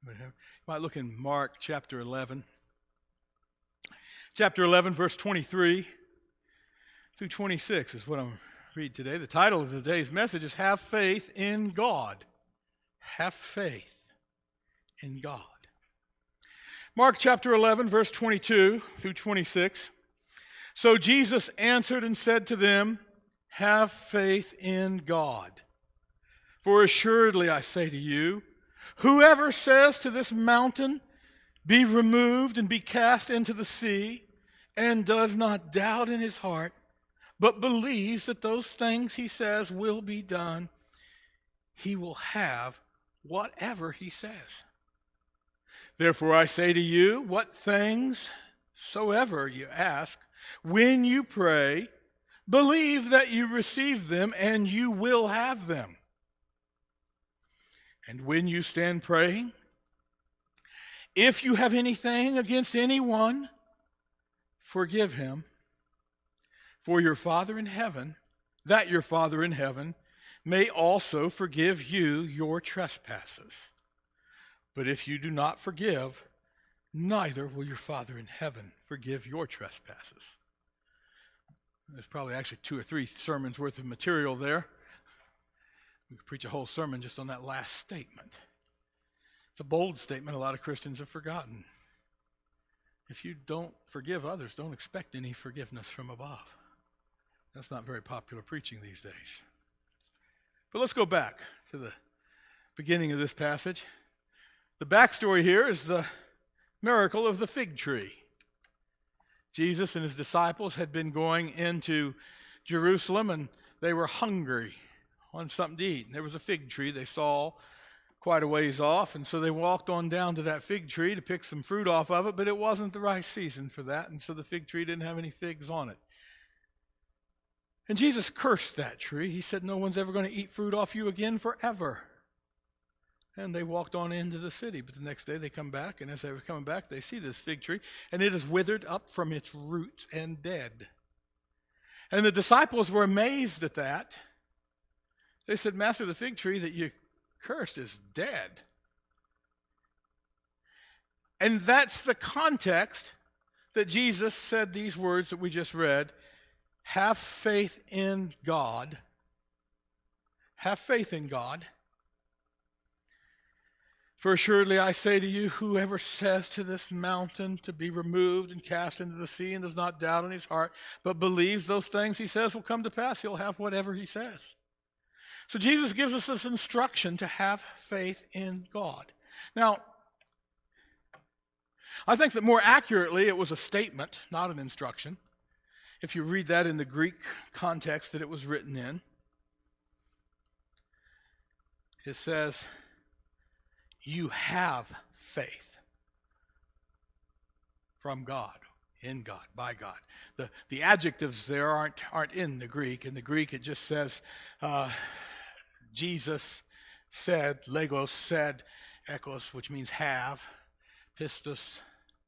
You might look in Mark chapter 11. Chapter 11, verse 23 through 26 is what I'm read today. The title of today's message is Have Faith in God. Have faith in God. Mark chapter 11, verse 22 through 26. So Jesus answered and said to them, Have faith in God. For assuredly I say to you, whoever says to this mountain, Be removed and be cast into the sea, and does not doubt in his heart, but believes that those things he says will be done, he will have whatever he says. Therefore I say to you, what things soever you ask, when you pray, believe that you receive them, and you will have them. And when you stand praying, if you have anything against anyone, forgive him. For your Father in heaven, that your Father in heaven may also forgive you your trespasses. But if you do not forgive, neither will your Father in heaven forgive your trespasses. There's probably actually 2 or 3 sermons worth of material there. We could preach a whole sermon just on that last statement. It's a bold statement a lot of Christians have forgotten. If you don't forgive others, don't expect any forgiveness from above. That's not very popular preaching these days. But let's go back to the beginning of this passage. The backstory here is the miracle of the fig tree. Jesus and his disciples had been going into Jerusalem, and they were hungry, wanted something to eat. And there was a fig tree they saw quite a ways off, and so they walked on down to that fig tree to pick some fruit off of it, but it wasn't the right season for that, and so the fig tree didn't have any figs on it. And Jesus cursed that tree. He said, no one's ever going to eat fruit off you again forever. And they walked on into the city. But the next day they come back, and as they were coming back, they see this fig tree, and it is withered up from its roots and dead. And the disciples were amazed at that. They said, Master, the fig tree that you cursed is dead. And that's the context that Jesus said these words that we just read. Have faith in God. Have faith in God. For assuredly I say to you, whoever says to this mountain to be removed and cast into the sea and does not doubt in his heart, but believes those things he says will come to pass, he'll have whatever he says. So Jesus gives us this instruction to have faith in God. Now, I think that more accurately it was a statement, not an instruction. If you read that in the Greek context that it was written in, it says, you have faith from God, in God, by God. The adjectives there aren't in the Greek. In the Greek it just says, Jesus said, legos said, ekos, which means have, pistos,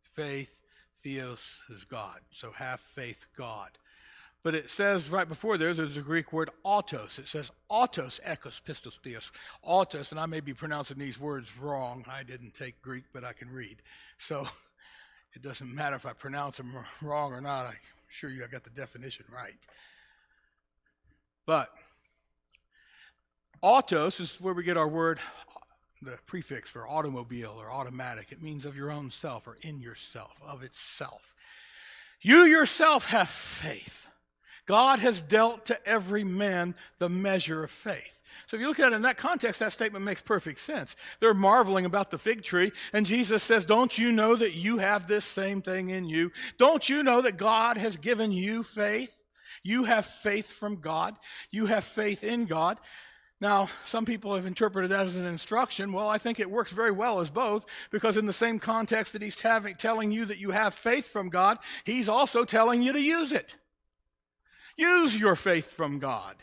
faith, theos is God. So have faith, God. But it says right before there's a Greek word autos. It says autos, ekos, pistos, theos. Autos, and I may be pronouncing these words wrong. I didn't take Greek, but I can read. So it doesn't matter if I pronounce them wrong or not. I'm sure I got the definition right. But autos is where we get our word, the prefix for automobile or automatic. It means of your own self or in yourself, of itself. You yourself have faith. God has dealt to every man the measure of faith. So if you look at it in that context, that statement makes perfect sense. They're marveling about the fig tree, and Jesus says, don't you know that you have this same thing in you? Don't you know that God has given you faith? You have faith from God. You have faith in God. Now, some people have interpreted that as an instruction. Well, I think it works very well as both, because in the same context that he's telling you that you have faith from God, he's also telling you to use it. Use your faith from God.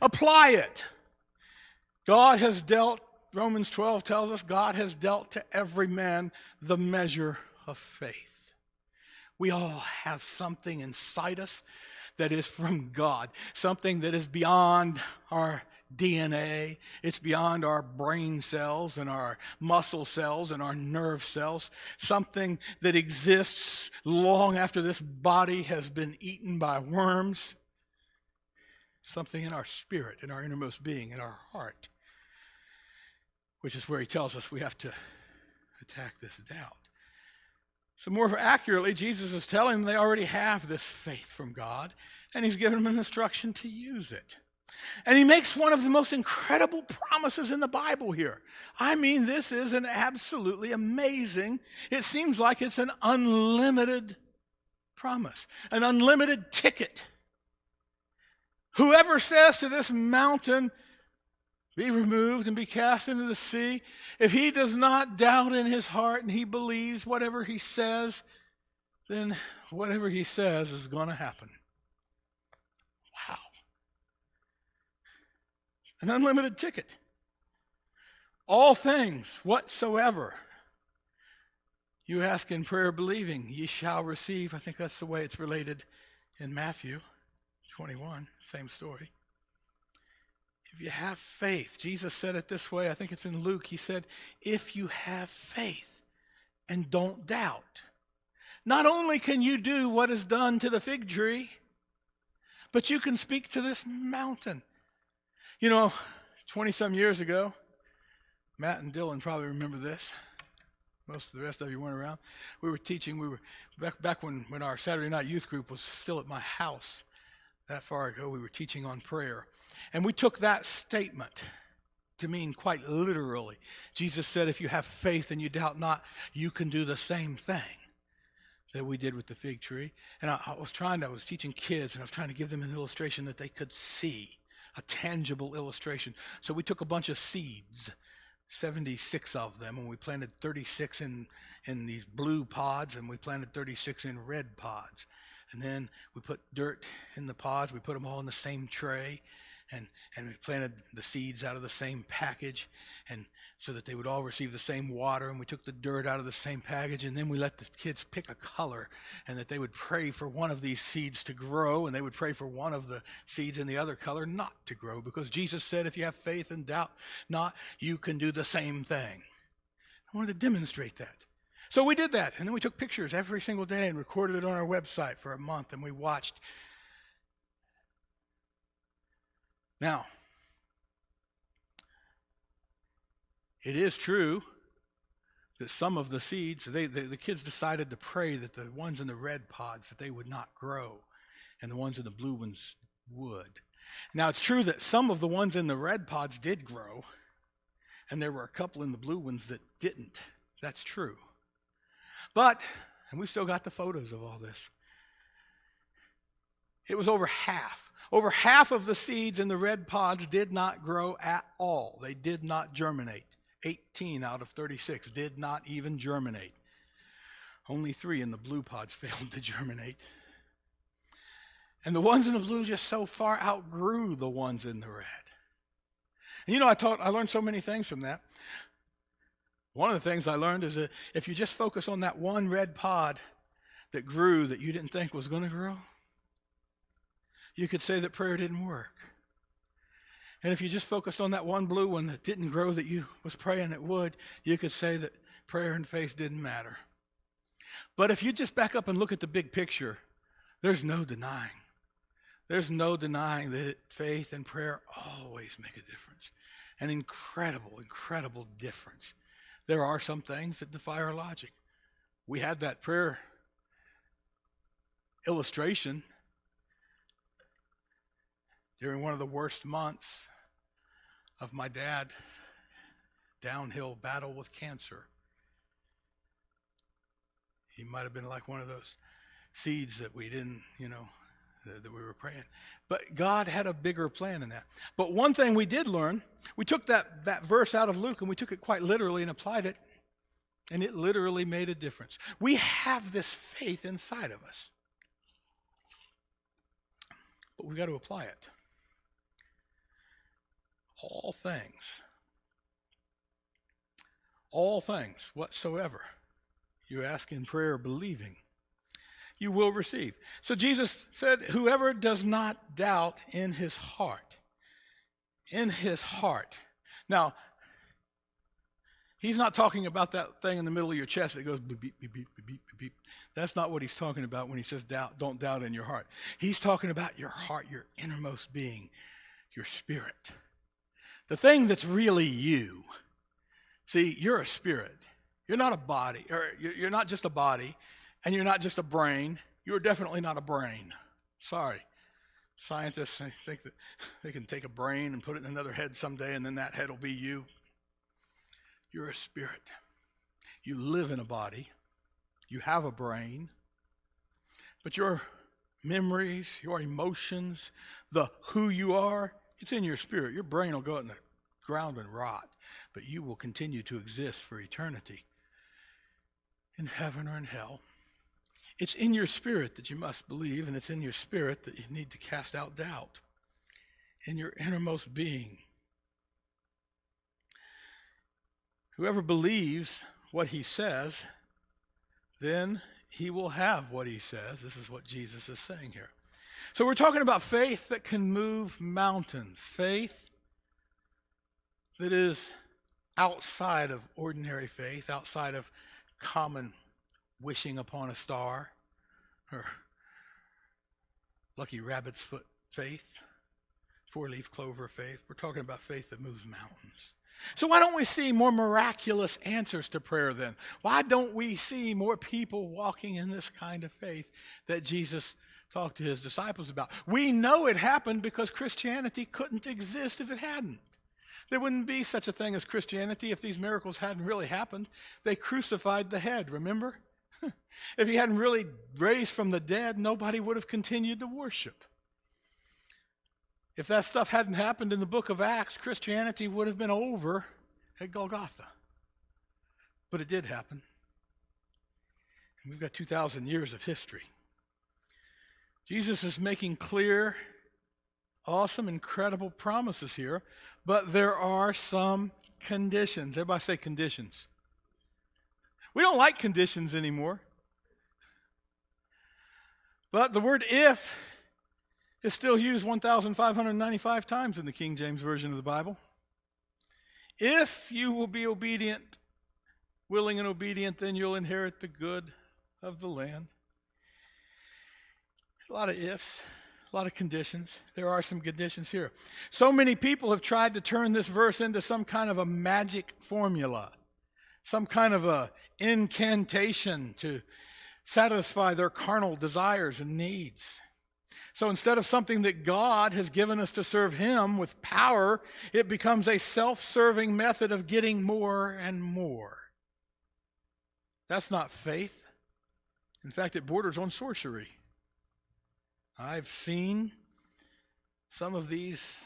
Apply it. God has dealt, Romans 12 tells us, God has dealt to every man the measure of faith. We all have something inside us that is from God, something that is beyond our DNA. It's beyond our brain cells and our muscle cells and our nerve cells. Something that exists long after this body has been eaten by worms. Something in our spirit, in our innermost being, in our heart. Which is where he tells us we have to attack this doubt. So more accurately, Jesus is telling them they already have this faith from God, and he's given them an instruction to use it. And he makes one of the most incredible promises in the Bible here. I mean, this is an absolutely amazing, it seems like it's an unlimited promise, an unlimited ticket. Whoever says to this mountain, be removed and be cast into the sea, if he does not doubt in his heart and he believes whatever he says, then whatever he says is going to happen. Wow. An unlimited ticket. All things whatsoever you ask in prayer believing, ye shall receive. I think that's the way it's related in Matthew 21, same story. If you have faith, Jesus said it this way, I think it's in Luke, he said, if you have faith and don't doubt, not only can you do what is done to the fig tree, but you can speak to this mountain. 20-some years ago, Matt and Dylan probably remember this. Most of the rest of you weren't around. We were teaching, we were back when our Saturday night youth group was still at my house. That far ago, we were teaching on prayer. And we took that statement to mean quite literally. Jesus said, if you have faith and you doubt not, you can do the same thing that we did with the fig tree. And I was teaching kids, and I was trying to give them an illustration that they could see, a tangible illustration. So we took a bunch of seeds, 76 of them, and we planted 36 in these blue pods, and we planted 36 in red pods. And then we put dirt in the pods. We put them all in the same tray. And we planted the seeds out of the same package, and so that they would all receive the same water. And we took the dirt out of the same package. And then we let the kids pick a color, and that they would pray for one of these seeds to grow. And they would pray for one of the seeds in the other color not to grow. Because Jesus said, if you have faith and doubt not, you can do the same thing. I wanted to demonstrate that. So we did that, and then we took pictures every single day and recorded it on our website for a month, and we watched. Now, it is true that some of the seeds, the kids decided to pray that the ones in the red pods, that they would not grow, and the ones in the blue ones would. Now, it's true that some of the ones in the red pods did grow, and there were a couple in the blue ones that didn't. That's true. But, and we still got the photos of all this, it was over half. Over half of the seeds in the red pods did not grow at all. They did not germinate. 18 out of 36 did not even germinate. Only 3 in the blue pods failed to germinate. And the ones in the blue just so far outgrew the ones in the red. And I learned so many things from that. One of the things I learned is that if you just focus on that one red pod that grew that you didn't think was going to grow, you could say that prayer didn't work. And if you just focused on that one blue one that didn't grow that you was praying it would, you could say that prayer and faith didn't matter. But if you just back up and look at the big picture, there's no denying. There's no denying that faith and prayer always make a difference. An incredible, incredible difference. There are some things that defy our logic. We had that prayer illustration during one of the worst months of my dad's downhill battle with cancer. He might have been like one of those seeds that we didn't, that we were praying. But God had a bigger plan in that. But one thing we did learn, we took that verse out of Luke and we took it quite literally and applied it, and it literally made a difference. We have this faith inside of us, but we've got to apply it. All things whatsoever you ask in prayer believing, you will receive. So Jesus said, whoever does not doubt in his heart, in his heart. Now, he's not talking about that thing in the middle of your chest that goes beep, beep, beep, beep, beep, beep, beep. That's not what he's talking about when he says doubt, don't doubt in your heart. He's talking about your heart, your innermost being, your spirit. The thing that's really you. See, you're a spirit. You're not a body, or you're not just a body, and you're not just a brain. You're definitely not a brain. Sorry. Scientists think that they can take a brain and put it in another head someday, and then that head will be you. You're a spirit. You live in a body. You have a brain. But your memories, your emotions, the who you are, it's in your spirit. Your brain will go in the ground and rot, but you will continue to exist for eternity in heaven or in hell. It's in your spirit that you must believe, and it's in your spirit that you need to cast out doubt. In your innermost being. Whoever believes what he says, then he will have what he says. This is what Jesus is saying here. So we're talking about faith that can move mountains. Faith that is outside of ordinary faith, outside of common wishing upon a star or lucky rabbit's foot faith, four-leaf clover faith. We're talking about faith that moves mountains. So why don't we see more miraculous answers to prayer then? Why don't we see more people walking in this kind of faith that Jesus talked to his disciples about? We know it happened because Christianity couldn't exist if it hadn't. There wouldn't be such a thing as Christianity if these miracles hadn't really happened. They crucified the head, remember? If he hadn't really raised from the dead, nobody would have continued to worship. If that stuff hadn't happened in the book of Acts, Christianity would have been over at Golgotha. But it did happen. And we've got 2,000 years of history. Jesus is making clear, awesome, incredible promises here, but there are some conditions. Everybody say conditions. We don't like conditions anymore. But the word if is still used 1,595 times in the King James Version of the Bible. If you will be obedient, willing and obedient, then you'll inherit the good of the land. A lot of ifs, a lot of conditions. There are some conditions here. So many people have tried to turn this verse into some kind of a magic formula, some kind of a incantation to satisfy their carnal desires and needs. So instead of something that God has given us to serve him with power, it becomes a self-serving method of getting more and more. That's not faith. In fact, it borders on sorcery. I've seen some of these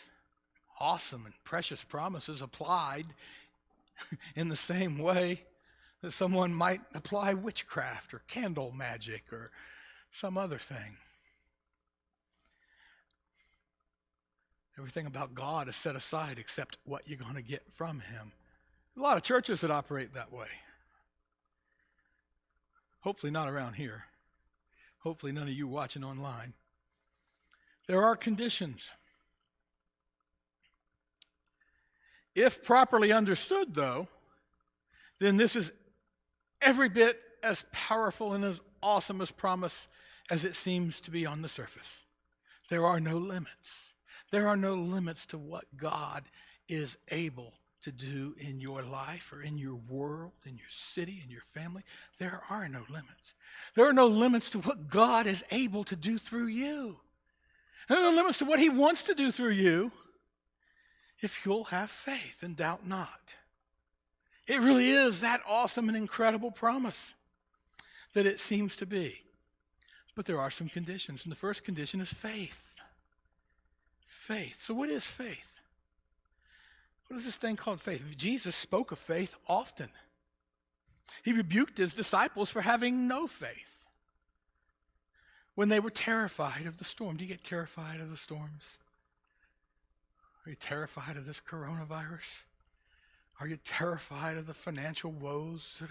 awesome and precious promises applied in the same way that someone might apply witchcraft or candle magic or some other thing. Everything about God is set aside except what you're going to get from him. A lot of churches that operate that way. Hopefully not around here. Hopefully none of you watching online. There are conditions. If properly understood, though, then this is every bit as powerful and as awesome as promise as it seems to be on the surface. There are no limits. There are no limits to what God is able to do in your life or in your world, in your city, in your family. There are no limits. There are no limits to what God is able to do through you. There are no limits to what he wants to do through you if you'll have faith and doubt not. It really is that awesome and incredible promise that it seems to be. But there are some conditions, and the first condition is faith. Faith. So what is faith? What is this thing called faith? Jesus spoke of faith often. He rebuked his disciples for having no faith when they were terrified of the storm. Do you get terrified of the storms? Are you terrified of this coronavirus? Are you terrified of the financial woes that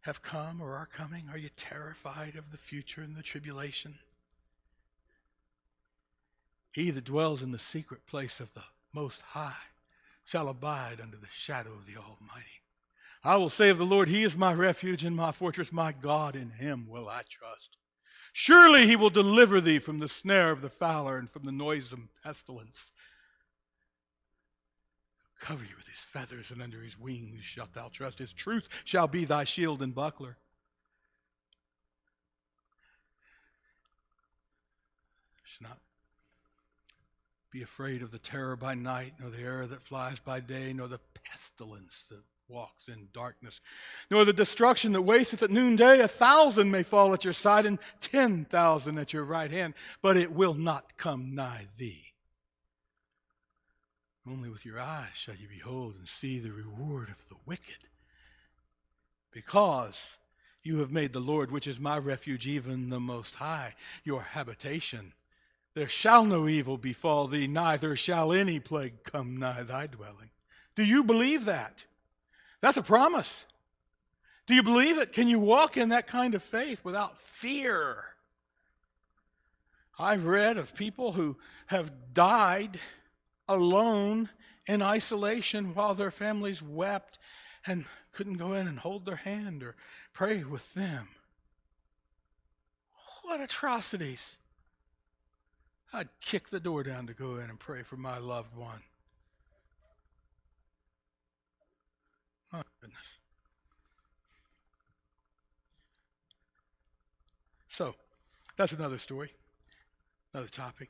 have come or are coming? Are you terrified of the future and the tribulation? He that dwells in the secret place of the Most High shall abide under the shadow of the Almighty. I will say of the Lord, He is my refuge and my fortress, my God, in Him will I trust. Surely He will deliver thee from the snare of the fowler and from the noisome pestilence. Cover you with His feathers, and under His wings shalt thou trust. His truth shall be thy shield and buckler. Should not be afraid of the terror by night, nor the arrow that flies by day, nor the pestilence that walks in darkness, nor the destruction that wasteth at noonday. 1,000 may fall at your side, and 10,000 at your right hand, but it will not come nigh thee. Only with your eyes shall you behold and see the reward of the wicked, because you have made the Lord, which is my refuge, even the Most High, your habitation. There shall no evil befall thee, neither shall any plague come nigh thy dwelling. Do you believe that? That's a promise. Do you believe it? Can you walk in that kind of faith without fear? I've read of people who have died alone in isolation while their families wept and couldn't go in and hold their hand or pray with them. What atrocities! I'd kick the door down to go in and pray for my loved one. Oh, goodness. So, that's another story, another topic.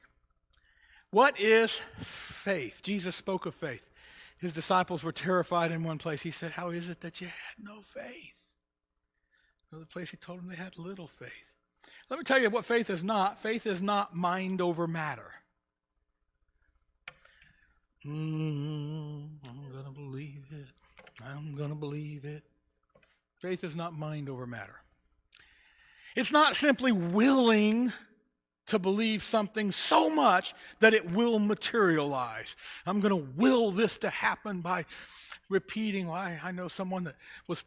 What is faith? Jesus spoke of faith. His disciples were terrified in one place. He said, how is it that you had no faith? Another place he told them they had little faith. Let me tell you what faith is not. Faith is not mind over matter. I'm going to believe it. I'm going to believe it. Faith is not mind over matter. It's not simply willing to believe something so much that it will materialize. I'm going to will this to happen by repeating. I know someone that was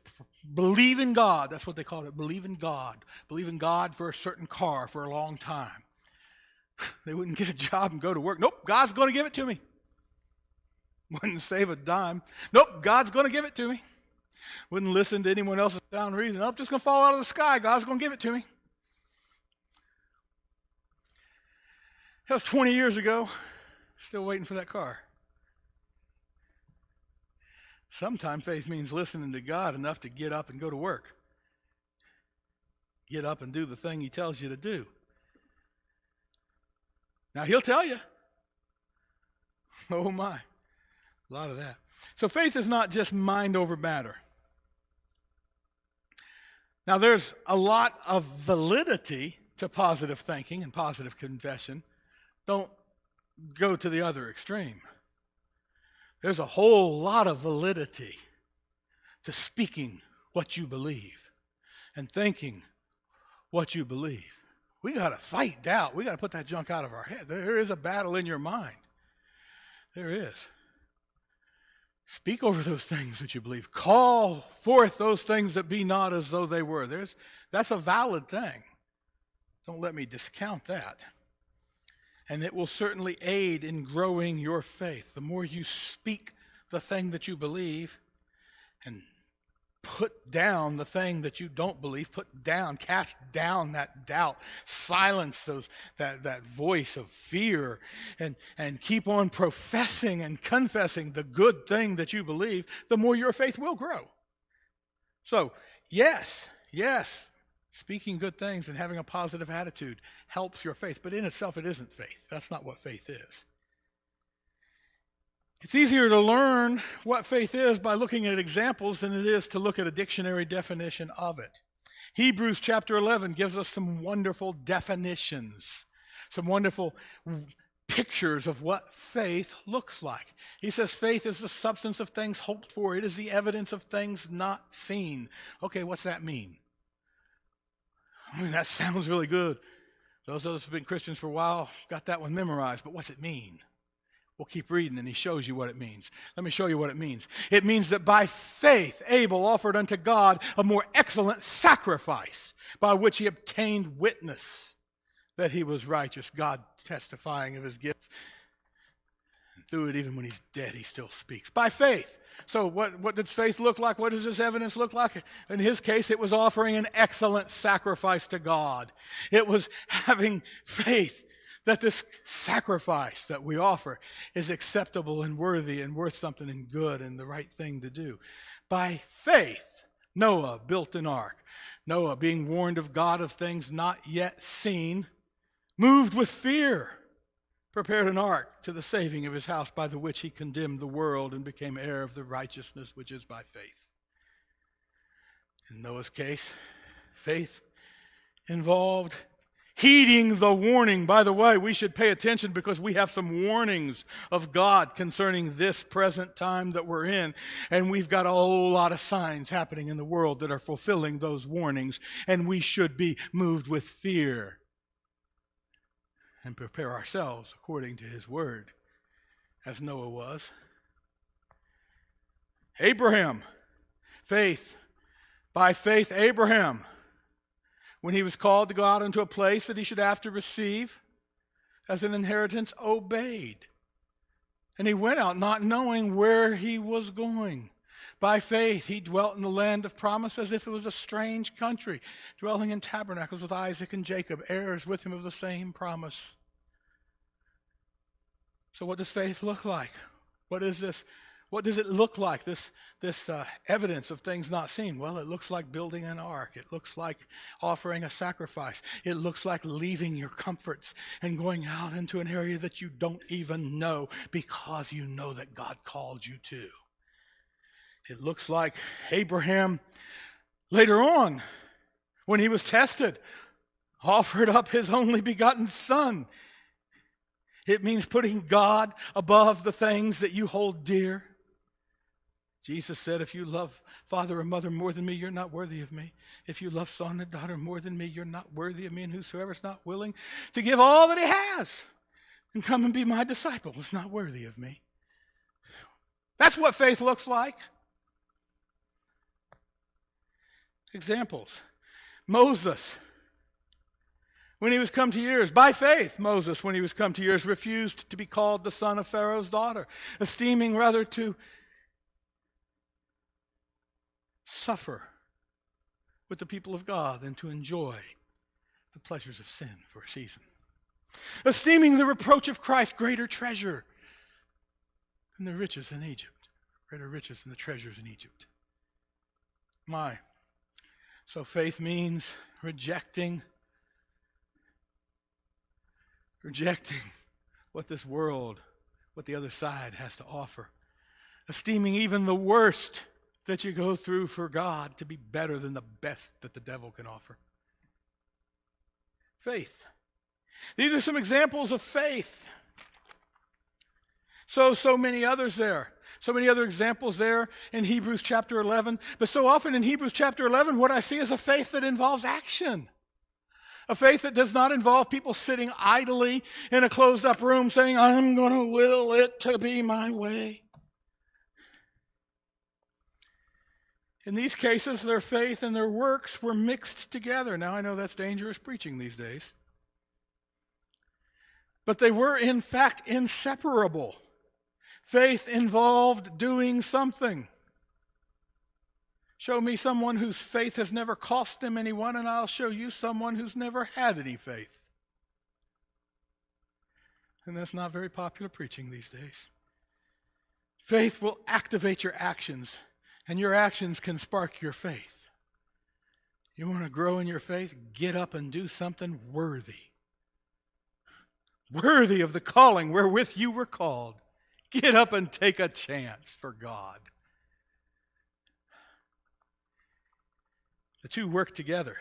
believing God. That's what they called it, believe in God. Believe in God for a certain car for a long time. They wouldn't get a job and go to work. Nope, God's going to give it to me. Wouldn't save a dime. Nope, God's going to give it to me. Wouldn't listen to anyone else's sound reason. Nope, just going to fall out of the sky. God's going to give it to me. That was 20 years ago. Still waiting for that car. Sometimes faith means listening to God enough to get up and go to work. Get up and do the thing He tells you to do. Now, He'll tell you. Oh my, a lot of that. So faith is not just mind over matter. Now, there's a lot of validity to positive thinking and positive confession. Don't go to the other extreme. There's a whole lot of validity to speaking what you believe and thinking what you believe. We got to fight doubt. We got to put that junk out of our head. There is a battle in your mind. There is. Speak over those things that you believe. Call forth those things that be not as though they were. That's a valid thing. Don't let me discount that. And it will certainly aid in growing your faith. The more you speak the thing that you believe and put down the thing that you don't believe, cast down that doubt, silence that voice of fear, and keep on professing and confessing the good thing that you believe, the more your faith will grow. So, yes, speaking good things and having a positive attitude helps your faith, but in itself it isn't faith. That's not what faith is. It's easier to learn what faith is by looking at examples than it is to look at a dictionary definition of it. Hebrews chapter 11 gives us some wonderful definitions, some wonderful pictures of what faith looks like. He says faith is the substance of things hoped for. It is the evidence of things not seen. Okay, what's that mean? I mean, that sounds really good. Those of us who have been Christians for a while got that one memorized, but what's it mean? We'll keep reading, and he shows you what it means. Let me show you what it means. It means that by faith Abel offered unto God a more excellent sacrifice, by which he obtained witness that he was righteous, God testifying of his gifts. through it, even when he's dead, he still speaks. By faith. So what does faith look like? What does this evidence look like? In his case, it was offering an excellent sacrifice to God. It was having faith that this sacrifice that we offer is acceptable and worthy and worth something and good and the right thing to do. By faith, Noah built an ark. Noah, being warned of God of things not yet seen, moved with fear, prepared an ark to the saving of his house, by the which he condemned the world and became heir of the righteousness which is by faith. In Noah's case, faith involved heeding the warning. By the way, we should pay attention because we have some warnings of God concerning this present time that we're in. And we've got a whole lot of signs happening in the world that are fulfilling those warnings. And we should be moved with fear and prepare ourselves according to his word, as Noah was. Abraham, faith. By faith, Abraham, when he was called to go out into a place that he should have to receive as an inheritance, obeyed. And he went out not knowing where he was going. By faith, he dwelt in the land of promise as if it was a strange country, dwelling in tabernacles with Isaac and Jacob, heirs with him of the same promise. So what does faith look like? What is this? What does it look like, this evidence of things not seen? Well, it looks like building an ark. It looks like offering a sacrifice. It looks like leaving your comforts and going out into an area that you don't even know because you know that God called you to. It looks like Abraham, later on, when he was tested, offered up his only begotten son. It means putting God above the things that you hold dear. Jesus said, if you love father or mother more than me, you're not worthy of me. If you love son and daughter more than me, you're not worthy of me. And whosoever is not willing to give all that he has and come and be my disciple is not worthy of me. That's what faith looks like. Examples. Moses, when he was come to years, by faith, Moses, when he was come to years, refused to be called the son of Pharaoh's daughter, esteeming rather to suffer with the people of God than to enjoy the pleasures of sin for a season. Esteeming the reproach of Christ greater treasure than the riches in Egypt, greater riches than the treasures in Egypt. So faith means rejecting what this world, what the other side has to offer. Esteeming even the worst that you go through for God to be better than the best that the devil can offer. Faith. These are some examples of faith. So many others there. So many other examples there in Hebrews chapter 11. But so often in Hebrews chapter 11, what I see is a faith that involves action. A faith that does not involve people sitting idly in a closed-up room saying, I'm going to will it to be my way. In these cases, their faith and their works were mixed together. Now, I know that's dangerous preaching these days. But they were, in fact, inseparable. Faith involved doing something. Show me someone whose faith has never cost them anyone, and I'll show you someone who's never had any faith. And that's not very popular preaching these days. Faith will activate your actions, and your actions can spark your faith. You want to grow in your faith? Get up and do something worthy. Worthy of the calling wherewith you were called. Get up and take a chance for God. The two work together.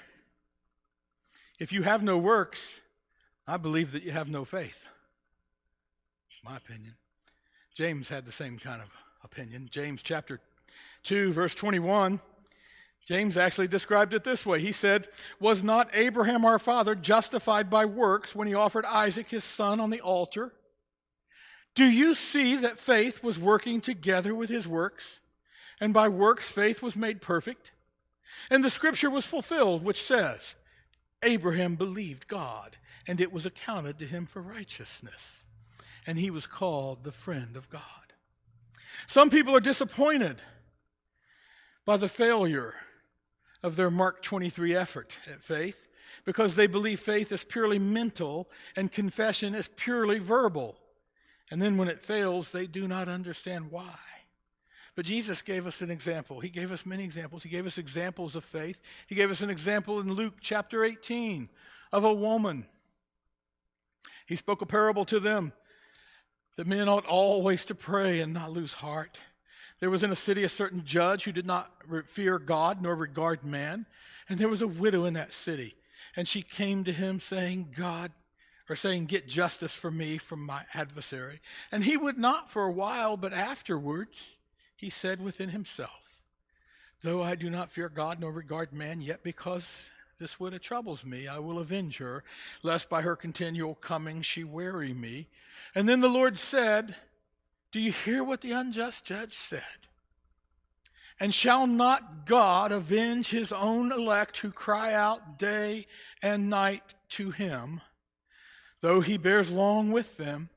If you have no works, I believe that you have no faith. My opinion. James had the same kind of opinion. James chapter 2, verse 21. James actually described it this way. He said, was not Abraham our father justified by works when he offered Isaac his son on the altar? Do you see that faith was working together with his works? And by works faith was made perfect? And the scripture was fulfilled, which says, Abraham believed God, and it was accounted to him for righteousness. and he was called the friend of God. Some people are disappointed by the failure of their Mark 23 effort at faith because they believe faith is purely mental and confession is purely verbal. And then when it fails, they do not understand why. But Jesus gave us an example. He gave us many examples. He gave us examples of faith. He gave us an example in Luke chapter 18 of a woman. He spoke a parable to them that men ought always to pray and not lose heart. There was in a city a certain judge who did not fear God nor regard man. And there was a widow in that city. And she came to him saying, get justice for me from my adversary. And he would not for a while, but afterwards he said within himself, though I do not fear God nor regard man, yet because this widow troubles me, I will avenge her, lest by her continual coming she weary me. And then the Lord said, do you hear what the unjust judge said? And shall not God avenge his own elect who cry out day and night to him, though he bears long with them?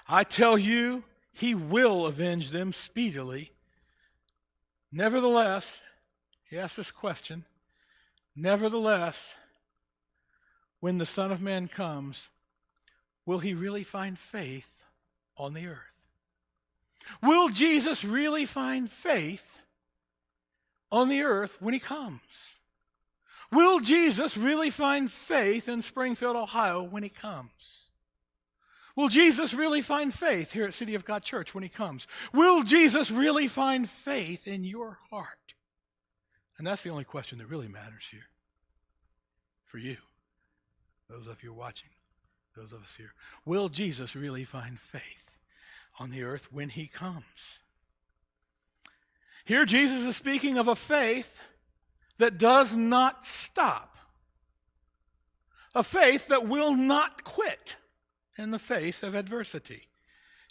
I tell you, he will avenge them speedily. Nevertheless, he asked this question, nevertheless, when the Son of Man comes, will he really find faith on the earth? Will Jesus really find faith on the earth when he comes? Will Jesus really find faith in Springfield, Ohio when he comes? Will Jesus really find faith here at City of God Church when he comes? Will Jesus really find faith in your heart? And that's the only question that really matters here for you, those of you watching, those of us here. Will Jesus really find faith on the earth when he comes? Here Jesus is speaking of a faith that does not stop. A faith that will not quit in the face of adversity,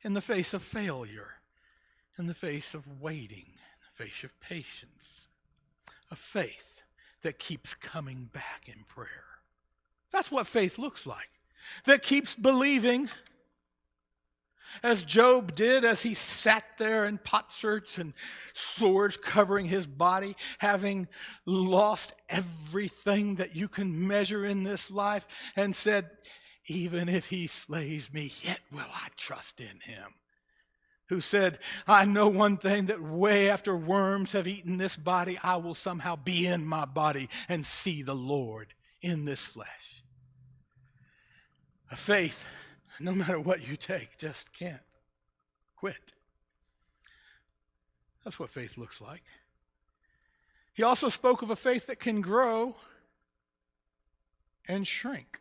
in the face of failure, in the face of waiting, in the face of patience. A faith that keeps coming back in prayer. That's what faith looks like. That keeps believing, as Job did as he sat there in potsherds and swords covering his body, having lost everything that you can measure in this life, and said, even if he slays me, yet will I trust in him. Who said, I know one thing, that way after worms have eaten this body, I will somehow be in my body and see the Lord in this flesh. A faith, no matter what you take, just can't quit. That's what faith looks like. He also spoke of a faith that can grow and shrink.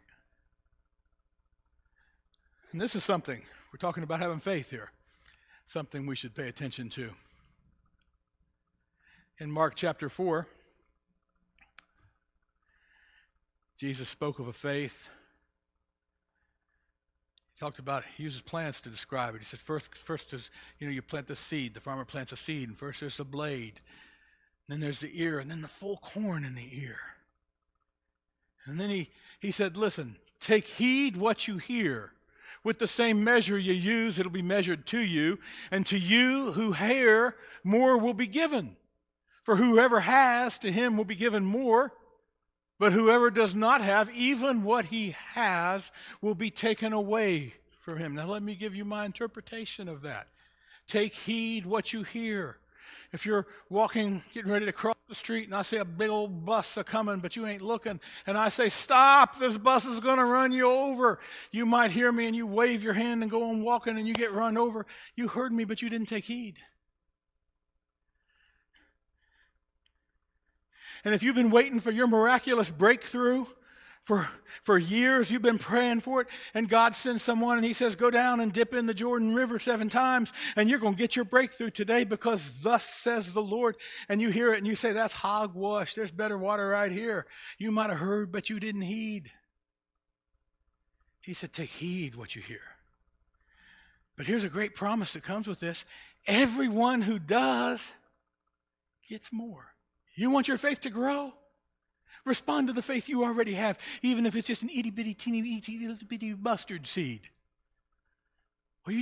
And this is something, we're talking about having faith here, something we should pay attention to. In Mark chapter 4, Jesus spoke of a faith. He uses plants to describe it. He said first is, you plant the seed. The farmer plants a seed, and first there's the blade. Then there's the ear, and then the full corn in the ear. And then he said, listen, take heed what you hear. With the same measure you use, it'll be measured to you. And to you who hear, more will be given. For whoever has, to him will be given more. But whoever does not have, even what he has will be taken away from him. Now let me give you my interpretation of that. Take heed what you hear. If you're walking, getting ready to cross the street, and I see a big old bus a-coming, but you ain't looking, and I say, stop, this bus is going to run you over. You might hear me, and you wave your hand and go on walking, and you get run over. You heard me, but you didn't take heed. And if you've been waiting for your miraculous breakthrough for years, you've been praying for it, and God sends someone and he says, go down and dip in the Jordan River 7 times, and you're going to get your breakthrough today because thus says the Lord. And you hear it and you say, that's hogwash. There's better water right here. You might have heard, but you didn't heed. He said, take heed what you hear. But here's a great promise that comes with this. Everyone who does gets more. You want your faith to grow? Respond to the faith you already have, even if it's just an itty-bitty, teeny-bitty, little-bitty mustard seed. Well,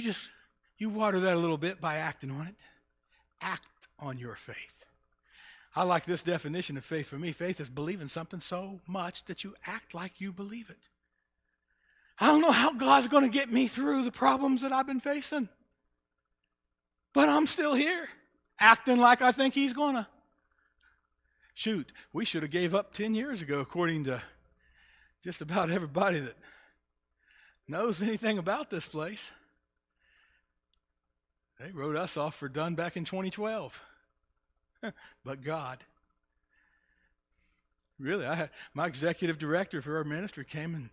you water that a little bit by acting on it. Act on your faith. I like this definition of faith for me. Faith is believing something so much that you act like you believe it. I don't know how God's going to get me through the problems that I've been facing, but I'm still here, acting like I think he's going to. Shoot, we should have gave up 10 years ago, according to just about everybody that knows anything about this place. They wrote us off for done back in 2012. But God. Really, my executive director for our ministry came and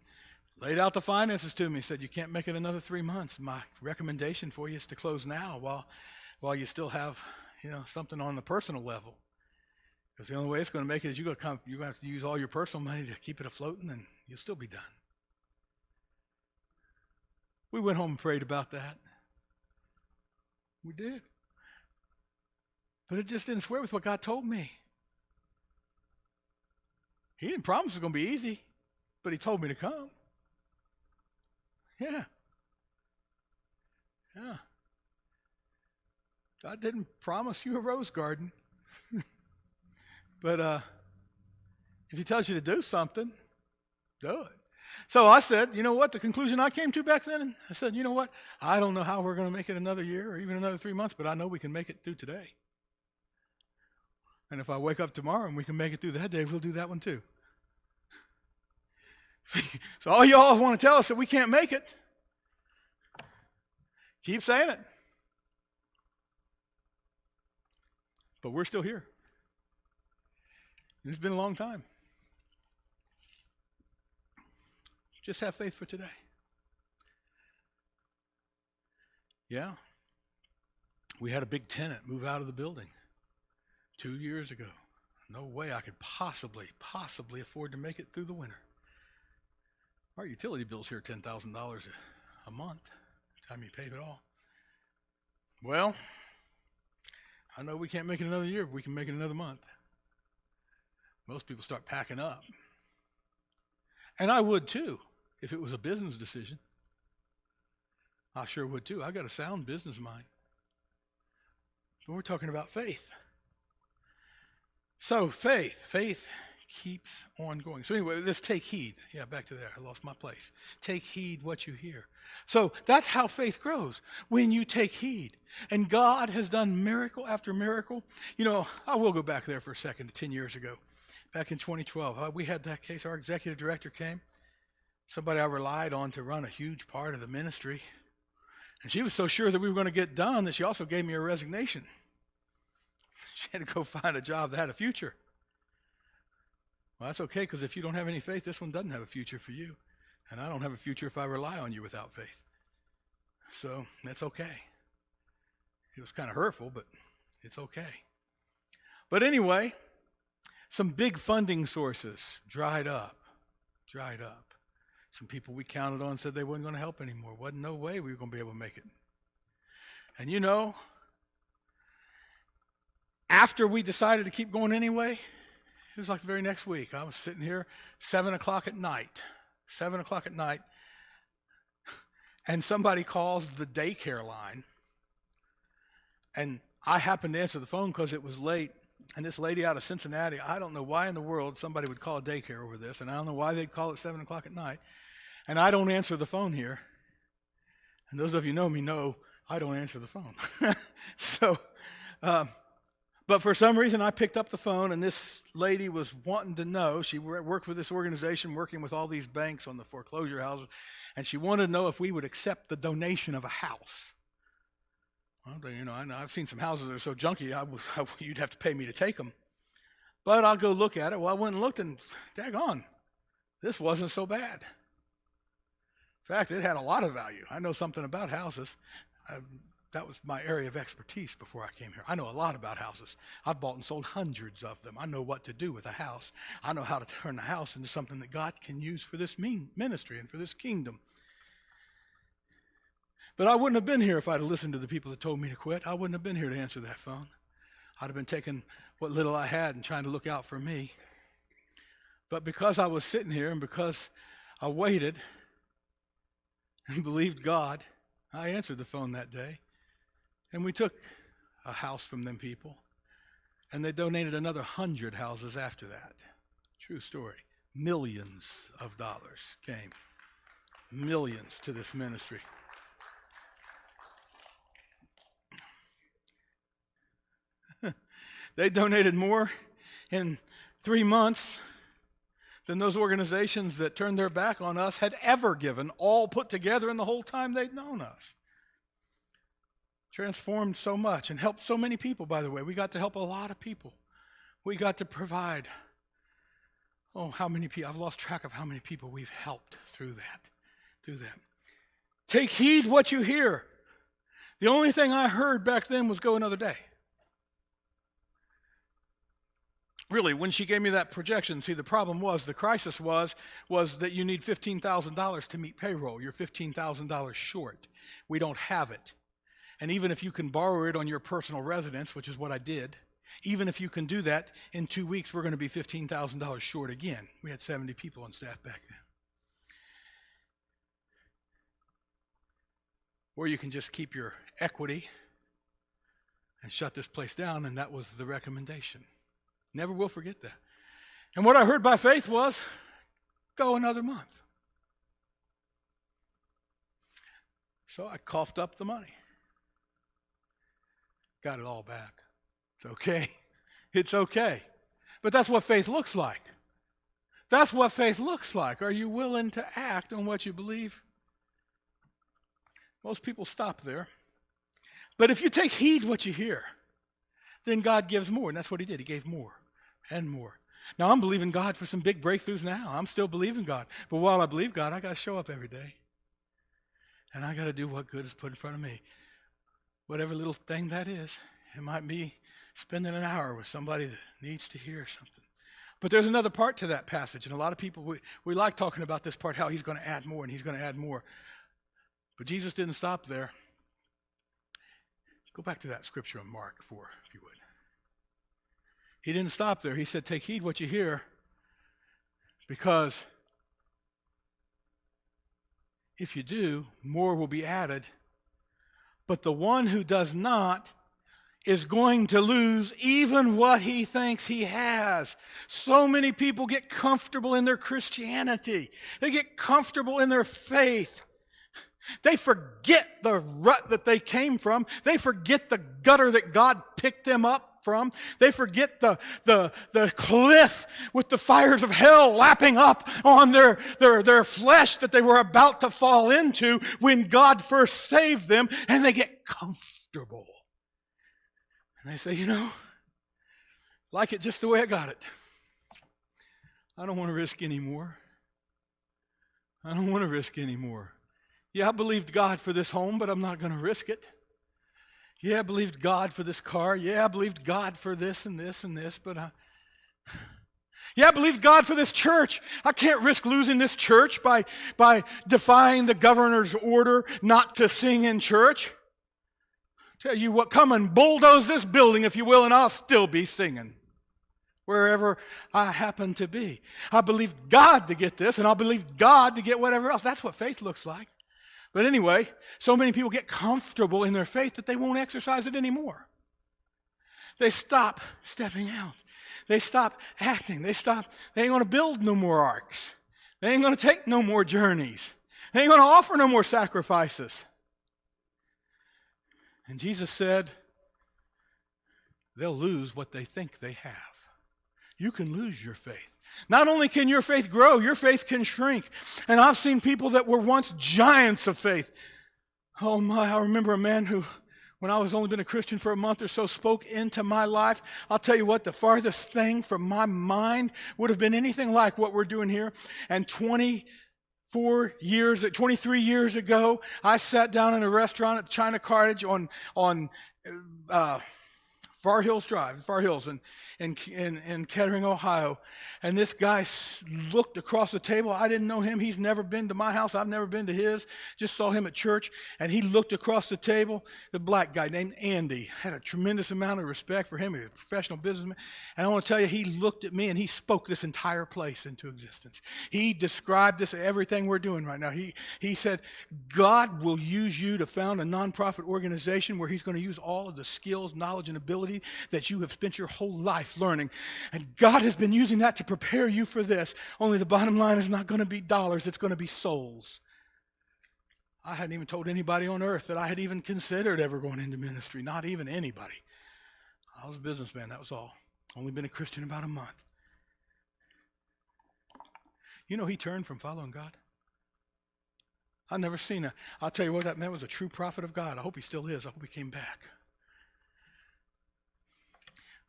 laid out the finances to me, said, you can't make it another 3 months. My recommendation for you is to close now while you still have, something on the personal level. Because the only way it's going to make it is you're going to have to use all your personal money to keep it afloat, and you'll still be done. We went home and prayed about that. We did. But it just didn't square with what God told me. He didn't promise it was going to be easy, but he told me to come. Yeah. God didn't promise you a rose garden. But if he tells you to do something, do it. So I said, you know what? The conclusion I came to back then, I said, you know what? I don't know how we're going to make it another year or even another 3 months, but I know we can make it through today. And if I wake up tomorrow and we can make it through that day, we'll do that one too. So all y'all want to tell us that we can't make it, keep saying it. But we're still here. It's been a long time. Just have faith for today. Yeah. We had a big tenant move out of the building 2 years ago. No way I could possibly afford to make it through the winter. Our utility bill's here $10,000 a month, time you pay it all. Well, I know we can't make it another year, but we can make it another month. Most people start packing up. And I would too, if it was a business decision. I sure would too. I got a sound business mind. But we're talking about faith. So faith keeps on going. So anyway, let's take heed. Yeah, back to there. I lost my place. Take heed what you hear. So that's how faith grows, when you take heed. And God has done miracle after miracle. I will go back there for a second, 10 years ago. Back in 2012, we had that case. Our executive director came. Somebody I relied on to run a huge part of the ministry. And she was so sure that we were going to get done that she also gave me a resignation. She had to go find a job that had a future. Well, that's okay, because if you don't have any faith, this one doesn't have a future for you. And I don't have a future if I rely on you without faith. So that's okay. It was kind of hurtful, but it's okay. But anyway, some big funding sources dried up. Some people we counted on said they weren't going to help anymore. Wasn't no way we were going to be able to make it. And after we decided to keep going anyway, it was like the very next week. I was sitting here 7 o'clock at night, and somebody calls the daycare line. And I happened to answer the phone because it was late. And this lady out of Cincinnati, I don't know why in the world somebody would call a daycare over this, and I don't know why they'd call it 7 o'clock at night. And I don't answer the phone here. And those of you know me know I don't answer the phone. But for some reason I picked up the phone, and this lady was wanting to know. She worked with this organization working with all these banks on the foreclosure houses, and she wanted to know if we would accept the donation of a house. Well, I know I've seen some houses that are so junky, you'd have to pay me to take them. But I'll go look at it. Well, I went and looked, and daggone, this wasn't so bad. In fact, it had a lot of value. I know something about houses. That was my area of expertise before I came here. I know a lot about houses. I've bought and sold hundreds of them. I know what to do with a house. I know how to turn the house into something that God can use for this ministry and for this kingdom. But I wouldn't have been here if I'd have listened to the people that told me to quit. I wouldn't have been here to answer that phone. I'd have been taking what little I had and trying to look out for me. But because I was sitting here and because I waited and believed God, I answered the phone that day, and we took a house from them people, and they donated another 100 houses after that. True story. Millions of dollars came. Millions to this ministry. They donated more in 3 months than those organizations that turned their back on us had ever given, all put together in the whole time they'd known us. Transformed so much and helped so many people, by the way. We got to help a lot of people. We got to provide, how many people? I've lost track of how many people we've helped through that. Take heed what you hear. The only thing I heard back then was go another day. Really, when she gave me that projection, see, the problem was, the crisis was that you need $15,000 to meet payroll. You're $15,000 short. We don't have it. And even if you can borrow it on your personal residence, which is what I did, even if you can do that, in 2 weeks we're going to be $15,000 short again. We had 70 people on staff back then. Or you can just keep your equity and shut this place down, and that was the recommendation. Never will forget that. And what I heard by faith was, go another month. So I coughed up the money. Got it all back. It's okay. It's okay. But that's what faith looks like. That's what faith looks like. Are you willing to act on what you believe? Most people stop there. But if you take heed what you hear, then God gives more. And that's what he did. He gave more and more. Now, I'm believing God for some big breakthroughs now. I'm still believing God. But while I believe God, I got to show up every day. And I got to do what good is put in front of me. Whatever little thing that is. It might be spending an hour with somebody that needs to hear something. But there's another part to that passage. And a lot of people, we like talking about this part, how he's going to add more and he's going to add more. But Jesus didn't stop there. Go back to that scripture on Mark 4, if you would. He didn't stop there. He said, take heed what you hear, because if you do, more will be added. But the one who does not is going to lose even what he thinks he has. So many people get comfortable in their Christianity. They get comfortable in their faith. They forget the rut that they came from. They forget the gutter that God picked them up from. They forget the cliff with the fires of hell lapping up on their flesh that they were about to fall into when God first saved them, and they get comfortable. And they say, like it just the way I got it. I don't want to risk anymore. I don't want to risk anymore. Yeah, I believed God for this home, but I'm not going to risk it. Yeah, I believed God for this car. Yeah, I believed God for this and this and this, but I believed God for this church. I can't risk losing this church by defying the governor's order not to sing in church. Tell you what, come and bulldoze this building, if you will, and I'll still be singing wherever I happen to be. I believed God to get this, and I'll believe God to get whatever else. That's what faith looks like. But anyway, so many people get comfortable in their faith that they won't exercise it anymore. They stop stepping out. They stop acting. They ain't going to build no more arks. They ain't going to take no more journeys. They ain't going to offer no more sacrifices. And Jesus said, they'll lose what they think they have. You can lose your faith. Not only can your faith grow, your faith can shrink. And I've seen people that were once giants of faith. Oh my, I remember a man who, when I was only been a Christian for a month or so, spoke into my life. I'll tell you what, the farthest thing from my mind would have been anything like what we're doing here. And 23 years ago, I sat down in a restaurant at China Cottage on Far Hills in Kettering, Ohio. And this guy looked across the table. I didn't know him. He's never been to my house. I've never been to his. Just saw him at church. And he looked across the table. The black guy named Andy. Had a tremendous amount of respect for him. He was a professional businessman. And I want to tell you, he looked at me and he spoke this entire place into existence. He described this, everything we're doing right now. He said, God will use you to found a nonprofit organization where he's going to use all of the skills, knowledge, and ability that you have spent your whole life learning. And God has been using that to prepare you for this. Only the bottom line is not going to be dollars, it's going to be souls. I hadn't even told anybody on earth that I had even considered ever going into ministry. Not even anybody. I was a businessman, that was all. Only been a Christian about a month. You know, he turned from following God. I've never seen I'll tell you what, that man was a true prophet of God. I hope he still is. I hope he came back.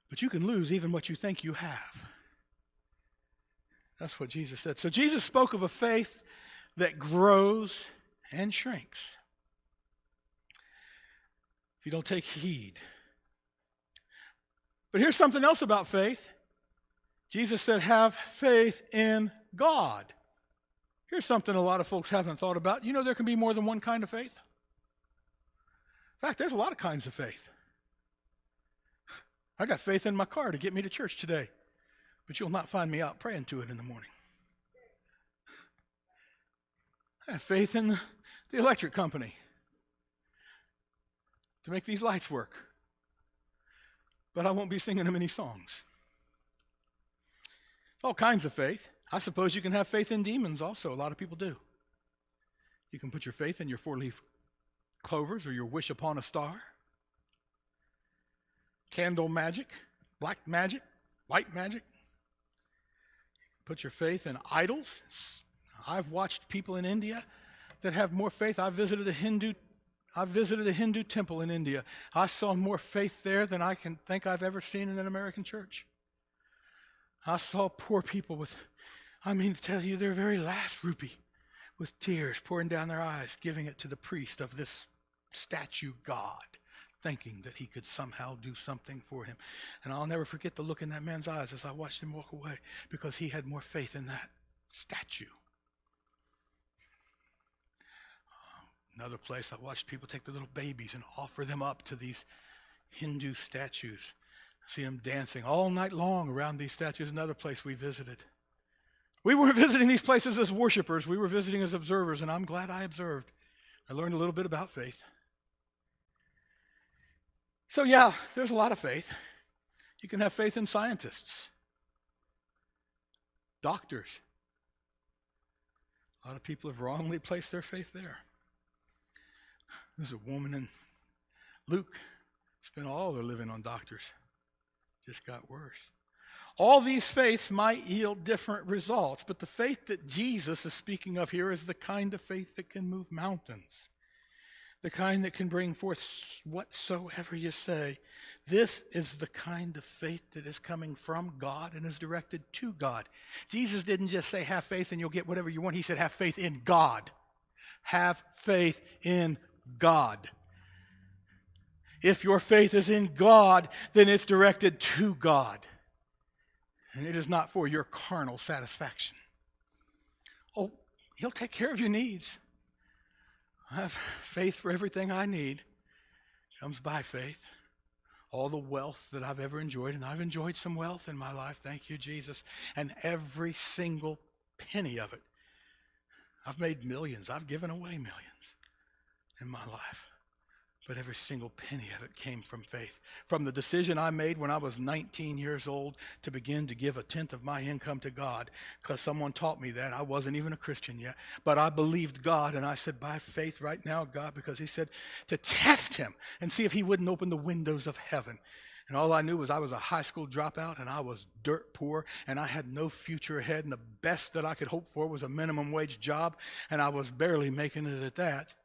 But you can lose even what you think you have. That's what Jesus said. So Jesus spoke of a faith that grows and shrinks if you don't take heed. But here's something else about faith. Jesus said, have faith in God. Here's something a lot of folks haven't thought about. You know there can be more than one kind of faith? In fact, there's a lot of kinds of faith. I got faith in my car to get me to church today, but you'll not find me out praying to it in the morning. I have faith in the electric company to make these lights work, but I won't be singing them any songs. All kinds of faith. I suppose you can have faith in demons also. A lot of people do. You can put your faith in your four-leaf clovers or your wish upon a star. Candle magic, black magic, white magic. Put your faith in idols. I've watched people in India that have more faith. I visited a Hindu temple in India. I saw more faith there than I can think I've ever seen in an American church. I saw poor people to tell you their very last rupee with tears pouring down their eyes, giving it to the priest of this statue god, thinking that he could somehow do something for him. And I'll never forget the look in that man's eyes as I watched him walk away, because he had more faith in that statue. Another place, I watched people take the little babies and offer them up to these Hindu statues. See them dancing all night long around these statues. Another place we visited. We weren't visiting these places as worshipers. We were visiting as observers, and I'm glad I observed. I learned a little bit about faith. So yeah, there's a lot of faith. You can have faith in scientists, doctors. A lot of people have wrongly placed their faith there. There's a woman in Luke, spent all their living on doctors. Just got worse. All these faiths might yield different results, but the faith that Jesus is speaking of here is the kind of faith that can move mountains. The kind that can bring forth whatsoever you say. This is the kind of faith that is coming from God and is directed to God. Jesus didn't just say have faith and you'll get whatever you want. He said have faith in God. Have faith in God. If your faith is in God, then it's directed to God. And it is not for your carnal satisfaction. Oh, He'll take care of your needs. I have faith for everything I need. It comes by faith. All the wealth that I've ever enjoyed, and I've enjoyed some wealth in my life, thank you, Jesus. And every single penny of it. I've made millions. I've given away millions in my life. But every single penny of it came from faith. From the decision I made when I was 19 years old to begin to give 1/10 of my income to God, because someone taught me that. I wasn't even a Christian yet. But I believed God, and I said, by faith right now, God, because He said to test Him and see if He wouldn't open the windows of heaven. And all I knew was I was a high school dropout, and I was dirt poor, and I had no future ahead, and the best that I could hope for was a minimum wage job, and I was barely making it at that.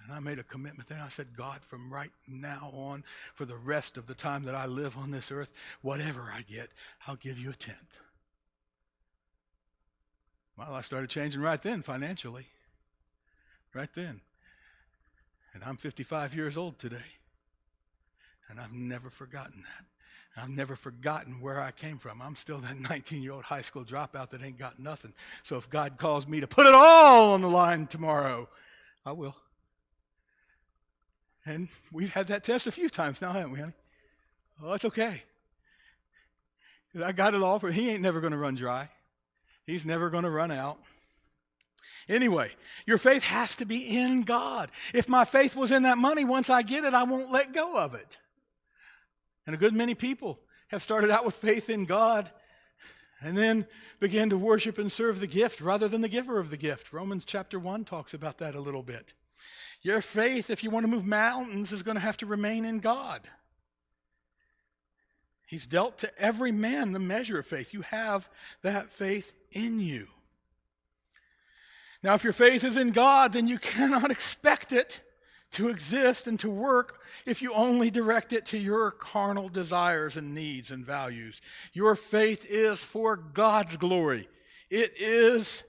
And I made a commitment there. I said, God, from right now on, for the rest of the time that I live on this earth, whatever I get, I'll give you 1/10. Well, I started changing right then financially. Right then. And I'm 55 years old today. And I've never forgotten that. I've never forgotten where I came from. I'm still that 19-year-old high school dropout that ain't got nothing. So if God calls me to put it all on the line tomorrow, I will. And we've had that test a few times now, haven't we, honey? Oh, it's okay. I got it all for he ain't never going to run dry. He's never going to run out. Anyway, your faith has to be in God. If my faith was in that money, once I get it, I won't let go of it. And a good many people have started out with faith in God and then began to worship and serve the gift rather than the giver of the gift. Romans chapter 1 talks about that a little bit. Your faith, if you want to move mountains, is going to have to remain in God. He's dealt to every man the measure of faith. You have that faith in you. Now, if your faith is in God, then you cannot expect it to exist and to work if you only direct it to your carnal desires and needs and values. Your faith is for God's glory. It is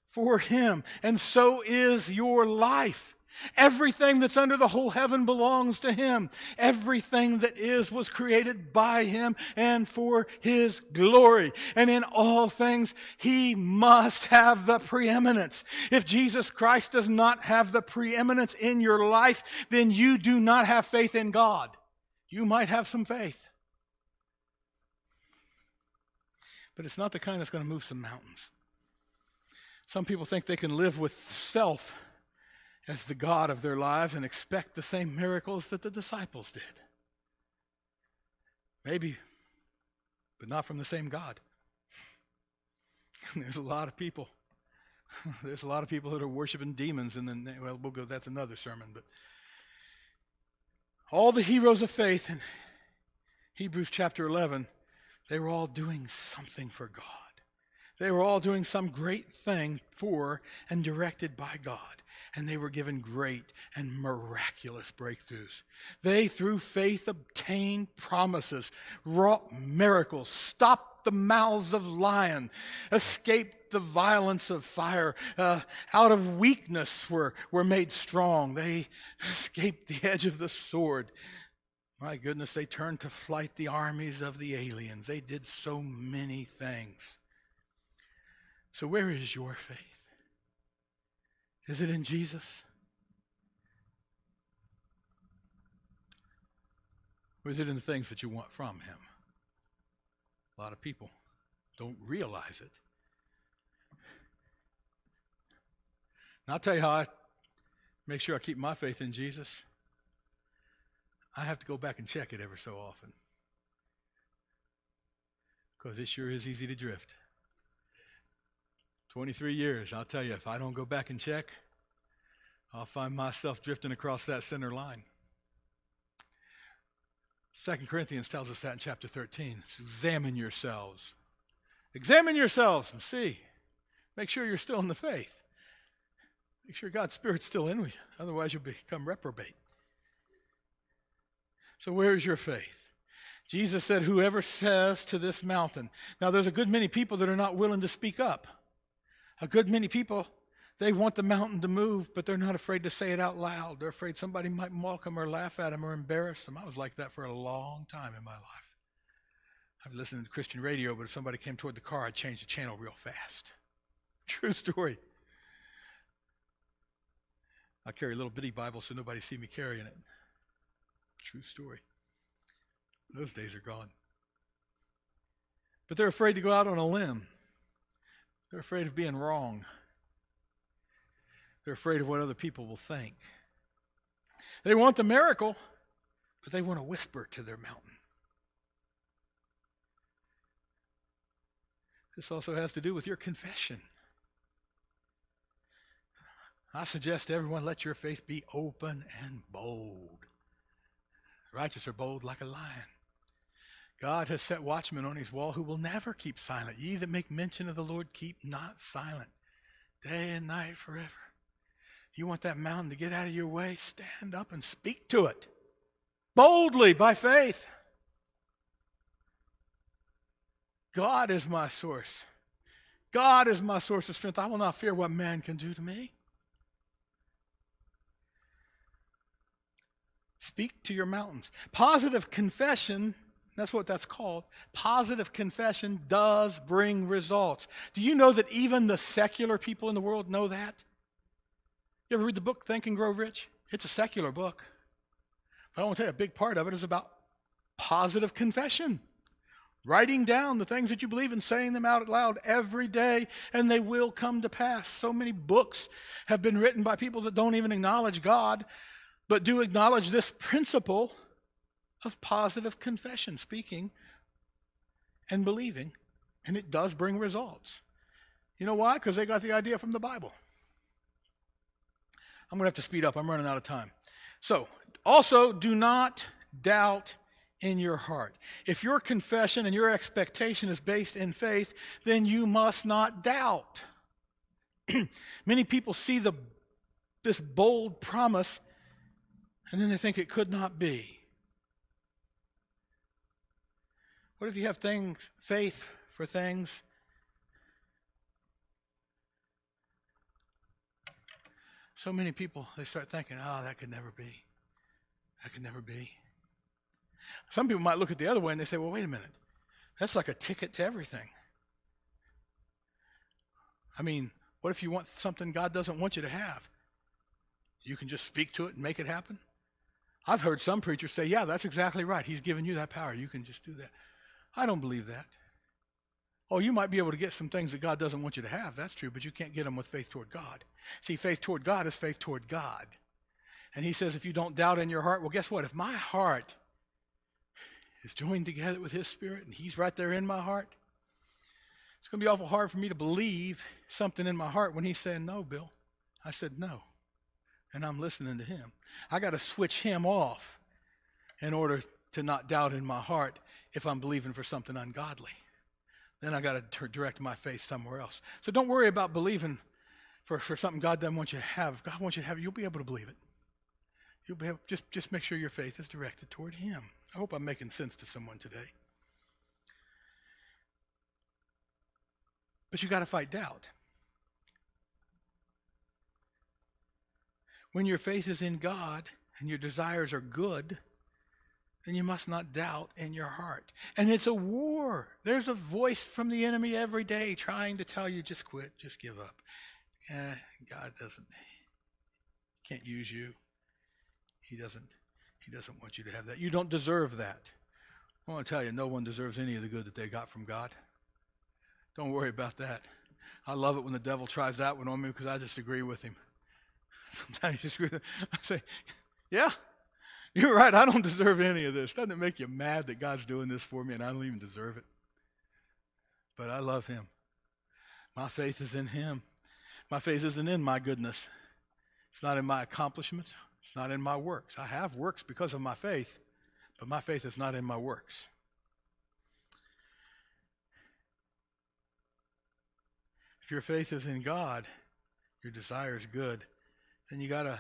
for Him. And so is your life. Everything that's under the whole heaven belongs to Him. Everything that is was created by Him and for His glory. And in all things, He must have the preeminence. If Jesus Christ does not have the preeminence in your life, then you do not have faith in God. You might have some faith, but it's not the kind that's going to move some mountains. Some people think they can live with self as the God of their lives and expect the same miracles that the disciples did. Maybe, but not from the same God. There's a lot of people. There's a lot of people that are worshiping demons, and then, well, we'll go, that's another sermon. But all the heroes of faith in Hebrews chapter 11, they were all doing something for God. They were all doing some great thing for and directed by God. And they were given great and miraculous breakthroughs. They, through faith, obtained promises, wrought miracles, stopped the mouths of lions, escaped the violence of fire, out of weakness were made strong. They escaped the edge of the sword. My goodness, they turned to flight the armies of the aliens. They did so many things. So where is your faith? Is it in Jesus? Or is it in the things that you want from Him? A lot of people don't realize it. And I'll tell you how I make sure I keep my faith in Jesus. I have to go back and check it ever so often, because it sure is easy to drift. 23 years, I'll tell you, if I don't go back and check, I'll find myself drifting across that center line. 2 Corinthians tells us that in chapter 13. Examine yourselves. Examine yourselves and see. Make sure you're still in the faith. Make sure God's Spirit's still in you. Otherwise, you'll become reprobate. So where is your faith? Jesus said, whoever says to this mountain. Now, there's a good many people that are not willing to speak up. A good many people, they want the mountain to move, but they're not afraid to say it out loud. They're afraid somebody might mock them or laugh at them or embarrass them. I was like that for a long time in my life. I've listened to Christian radio, but if somebody came toward the car, I'd change the channel real fast. True story. I carry a little bitty Bible so nobody see me carrying it. True story. Those days are gone. But they're afraid to go out on a limb. They're afraid of being wrong. They're afraid of what other people will think. They want the miracle, but they want to whisper to their mountain. This also has to do with your confession. I suggest to everyone, let your faith be open and bold. The righteous are bold like a lion. God has set watchmen on His wall who will never keep silent. Ye that make mention of the Lord, keep not silent, day and night forever. You want that mountain to get out of your way? Stand up and speak to it boldly by faith. God is my source. God is my source of strength. I will not fear what man can do to me. Speak to your mountains. Positive confession, that's what that's called. Positive confession does bring results. Do you know that even the secular people in the world know that? You ever read the book Think and Grow Rich? It's a secular book. But I want to tell you, a big part of it is about positive confession. Writing down the things that you believe and saying them out loud every day, and they will come to pass. So many books have been written by people that don't even acknowledge God, but do acknowledge this principle of positive confession, speaking and believing, and it does bring results. You know why? Because they got the idea from the Bible. I'm going to have to speed up. I'm running out of time. So, also, do not doubt in your heart. If your confession and your expectation is based in faith, then you must not doubt. Many people see this bold promise, and then they think it could not be. What if you have faith for things so many people, they start thinking, oh, that could never be. That could never be. Some people might look at the other way and they say, well, wait a minute. That's like a ticket to everything. I mean, what if you want something God doesn't want you to have? You can just speak to it and make it happen? I've heard some preachers say, yeah, that's exactly right. He's given you that power. You can just do that. I don't believe that. Oh, you might be able to get some things that God doesn't want you to have. That's true, but you can't get them with faith toward God. See, faith toward God is faith toward God. And he says, if you don't doubt in your heart, well, guess what? If my heart is joined together with his spirit and he's right there in my heart, it's going to be awful hard for me to believe something in my heart when he's saying, no, Bill. I said, no. And I'm listening to him. I got to switch him off in order to not doubt in my heart if I'm believing for something ungodly. Then I got to direct my faith somewhere else. So don't worry about believing for something God doesn't want you to have. If God wants you to have it, you'll be able to believe it. You'll be able, just make sure your faith is directed toward him. I hope I'm making sense to someone today. But you got to fight doubt. When your faith is in God and your desires are good, then you must not doubt in your heart. And it's a war. There's a voice from the enemy every day trying to tell you, just quit, just give up. God can't use you. He doesn't want you to have that. You don't deserve that. I want to tell you, no one deserves any of the good that they got from God. Don't worry about that. I love it when the devil tries that one on me because I just agree with him. Sometimes you just agree with him. I say, yeah, you're right. I don't deserve any of this. Doesn't it make you mad that God's doing this for me and I don't even deserve it? But I love him. My faith is in him. My faith isn't in my goodness. It's not in my accomplishments. It's not in my works. I have works because of my faith, but my faith is not in my works. If your faith is in God, your desire is good, then you got to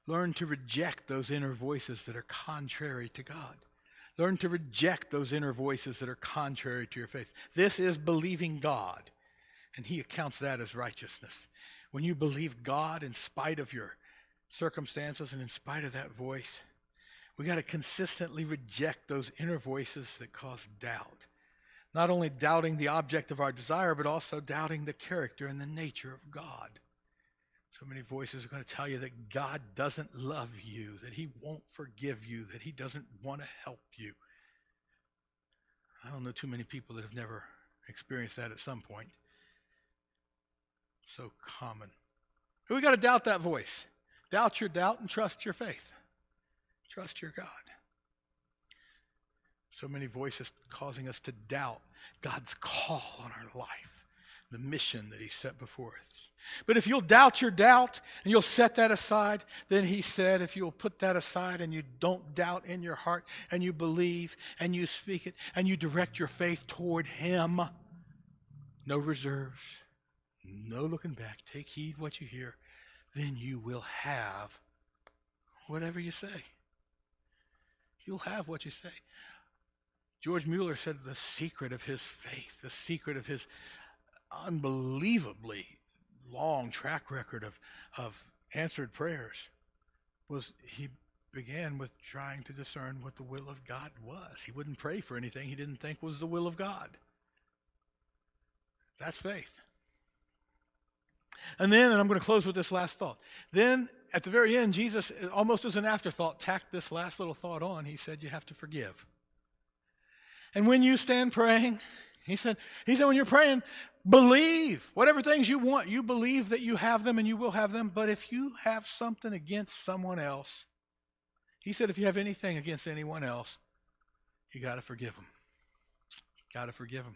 learn to reject those inner voices that are contrary to God. Learn to reject those inner voices that are contrary to your faith. This is believing God, and he accounts that as righteousness. When you believe God in spite of your circumstances and in spite of that voice, we got to consistently reject those inner voices that cause doubt. Not only doubting the object of our desire, but also doubting the character and the nature of God. So many voices are going to tell you that God doesn't love you, that he won't forgive you, that he doesn't want to help you. I don't know too many people that have never experienced that at some point. So common. But we got to doubt that voice. Doubt your doubt and trust your faith. Trust your God. So many voices causing us to doubt God's call on our life, the mission that he set before us. But if you'll doubt your doubt and you'll set that aside, then he said, if you'll put that aside and you don't doubt in your heart and you believe and you speak it and you direct your faith toward him, no reserves, no looking back, take heed what you hear, then you will have whatever you say. You'll have what you say. George Mueller said the secret of his faith, the secret of his unbelievably long track record of answered prayers was he began with trying to discern what the will of God was. He wouldn't pray for anything he didn't think was the will of God. That's faith. And I'm going to close with this last thought. Then, at the very end, Jesus, almost as an afterthought, tacked this last little thought on. He said, you have to forgive. And when you stand praying, he said, when you're praying, believe. Whatever things you want, you believe that you have them and you will have them. But if you have something against someone else, he said, if you have anything against anyone else, you got to forgive them. Got to forgive them.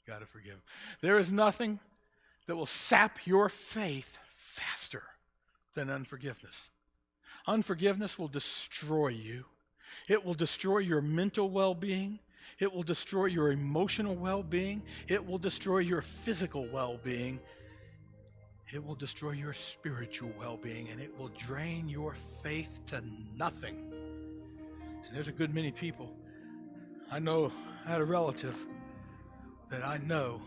Got to forgive them. There is nothing that will sap your faith faster than unforgiveness. Unforgiveness will destroy you. It will destroy your mental well-being. It will destroy your emotional well-being. It will destroy your physical well-being. It will destroy your spiritual well-being, and it will drain your faith to nothing. And there's a good many people. I had a relative that I know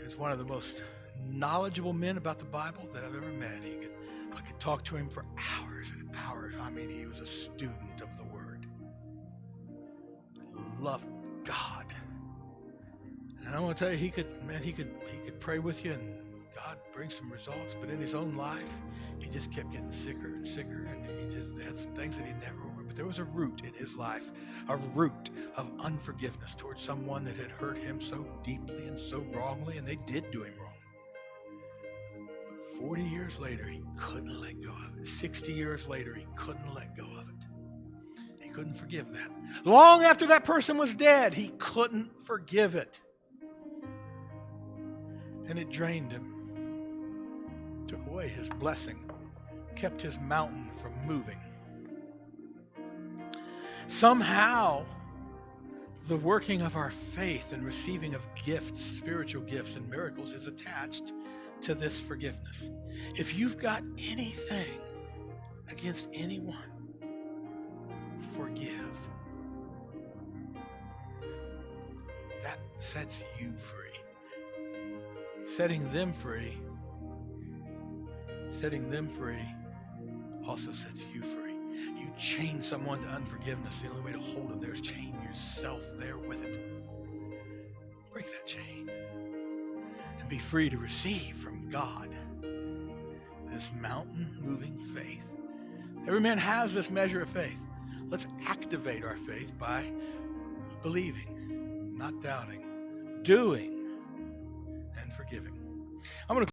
is one of the most knowledgeable men about the Bible that I've ever met. I could talk to him for hours and hours. I mean, he was a student of the Word. Loved God. And I want to tell you, he could pray with you and God brings some results, but in his own life, he just kept getting sicker and sicker, and he just had some things that he never overcame. But there was a root in his life, a root of unforgiveness towards someone that had hurt him so deeply and so wrongly, and they did do him wrong. 40 years later, he couldn't let go of it. 60 years later, he couldn't let go of it. He couldn't forgive that. Long after that person was dead, he couldn't forgive it. And it drained him. Took away his blessing. Kept his mountain from moving. Somehow, the working of our faith and receiving of gifts, spiritual gifts and miracles, is attached to this forgiveness. If you've got anything against anyone, forgive. That sets you free. Setting them free also sets you free. You chain someone to unforgiveness. The only way to hold them there is chain yourself there with it. Break that chain and be free to receive from God this mountain-moving faith. Every man has this measure of faith. Let's activate our faith by believing, not doubting, doing, and forgiving. I'm going to